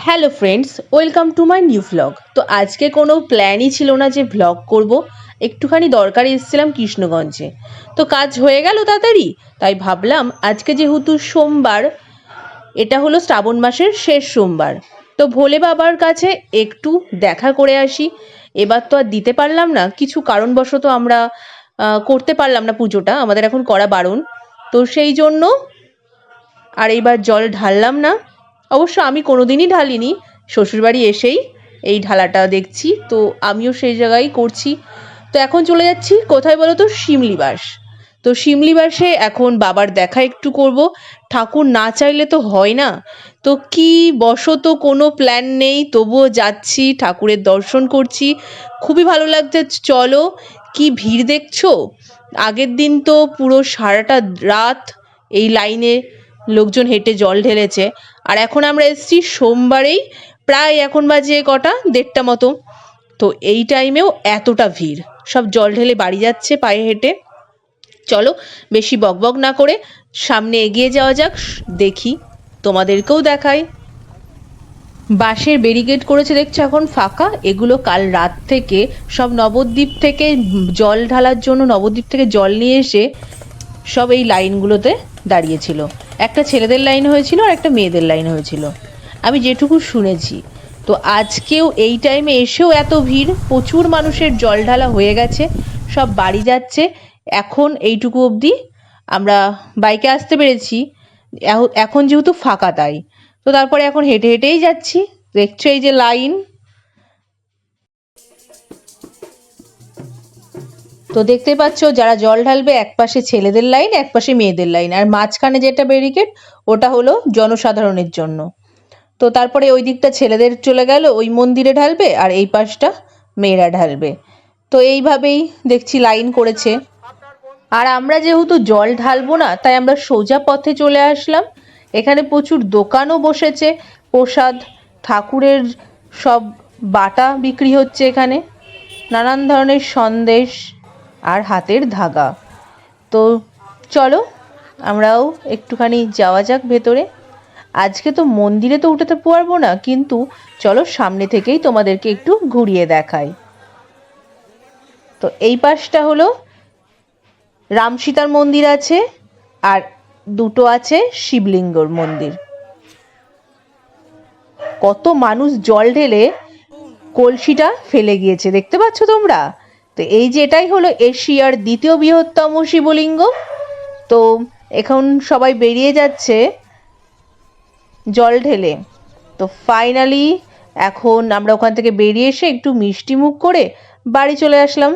Hello friends, welcome to my new vlog. তো আজকে কোনো প্ল্যানই ছিল না যে ভ্লগ করব। একটুখানি দরকারে এসেছিলাম কৃষ্ণগঞ্জে। তো কাজ হয়ে গেল তাড়াতাড়ি, তাই ভাবলাম আজকে যেহেতু সোমবার, এটা হলো শ্রাবণ মাসের শেষ সোমবার, তো ভোলে বাবার কাছে একটু দেখা করে আসি। এবার তো আর দিতে পারলাম না, কিছু কারণবশত আমরা করতে পারলাম না পুজোটা, আমাদের এখন করা বারণ। তো সেই জন্য আর এইবার জল ঢাললাম না। অবশ্য আমি কোনোদিনই ঢালিনি, শ্বশুরবাড়ি এসেই এই ঢালাটা দেখছি, তো আমিও সেই জায়গায় করছি। তো এখন চলে যাচ্ছি কোথায় বলো তো, শিমলিবাস। তো শিমলিবাসে এখন বাবার দেখা একটু করব। ঠাকুর না চাইলে তো হয় না। তো কি বশত কোনো প্ল্যান নেই, তবুও যাচ্ছি, ঠাকুরের দর্শন করছি, খুবই ভালো লাগছে। চলো, কি ভিড় দেখছো! আগের দিন তো পুরো সারাটা রাত এই লাইনে লোকজন হেঁটে জল ঢেলেছে। আর এখন আমরা এসেছি সোমবারেই, প্রায় এখন বাজে কটা, 1:30 মতো। তো এই টাইমেও এতটা ভিড়, সব জল ঢেলে বাড়ি যাচ্ছে পায়ে হেঁটে। চলো, বেশি বকবক না করে সামনে এগিয়ে যাওয়া যাক, দেখি, তোমাদেরকেও দেখাই। বাঁশের ব্যারিকেড করেছে দেখছো, এখন ফাঁকা। এগুলো কাল রাত থেকে সব নবদ্বীপ থেকে জল ঢালার জন্য, নবদ্বীপ থেকে জল নিয়ে এসে সব এই লাইনগুলোতে দাঁড়িয়েছিল। একটা ছেলেদের লাইন হয়েছিল আর একটা মেয়েদের লাইন হয়েছিল, আমি যেটুকু শুনেছি। তো আজকেও এই টাইমে এসেও এত ভিড়, প্রচুর মানুষের জল ঢালা হয়ে গেছে, সব বাড়ি যাচ্ছে। এখন এইটুকু অবধি আমরা বাইকে আসতে পেরেছি, এখন যেহেতু ফাঁকা তাই। তো তারপরে এখন হেঁটে হেঁটেই যাচ্ছি, দেখছো এই যে লাইন। তো দেখতে পাচ্ছ, যারা জল ঢালবে, একপাশে ছেলেদের লাইন, একপাশে মেয়েদের লাইন, আর মাঝখানে যেটা ব্যারিকেড, ওটা হলো জনসাধারণের জন্য। তো তারপরে ওই দিকটা ছেলেদের চলে গেল, ওই মন্দিরে ঢালবে, আর এই পাশটা মেয়েরা ঢালবে। তো এইভাবেই দেখছি লাইন করেছে। আর আমরা যেহেতু জল ঢালবো না, তাই আমরা সোজা পথে চলে আসলাম। এখানে প্রচুর দোকানও বসেছে, প্রসাদ ঠাকুরের সব বাটা বিক্রি হচ্ছে এখানে, নানান ধরনের সন্দেশ আর হাতের ধাগা। তো চলো, আমরাও একটুখানি যাওয়া যাক ভেতরে। আজকে তো মন্দিরে তো উঠতে পারবো না, কিন্তু চলো সামনে থেকেই তোমাদেরকে একটু ঘুরিয়ে দেখাই। তো এই পাশটা হলো রাম সীতার মন্দির আছে, আর দুটো আছে শিবলিঙ্গর মন্দির। কত মানুষ জল ঢেলে কলসিটা ফেলে গিয়েছে, দেখতে পাচ্ছ তোমরা। তো এই যে এটাই হলো এশিয়ার দ্বিতীয় বৃহত্তম শিবলিঙ্গ। তো এখন সবাই বেরিয়ে যাচ্ছে জল ঢেলে। তো ফাইনালি এখন আমরা ওখান থেকে বেরিয়ে এসে একটু মিষ্টি মুখ করে বাড়ি চলে আসলাম।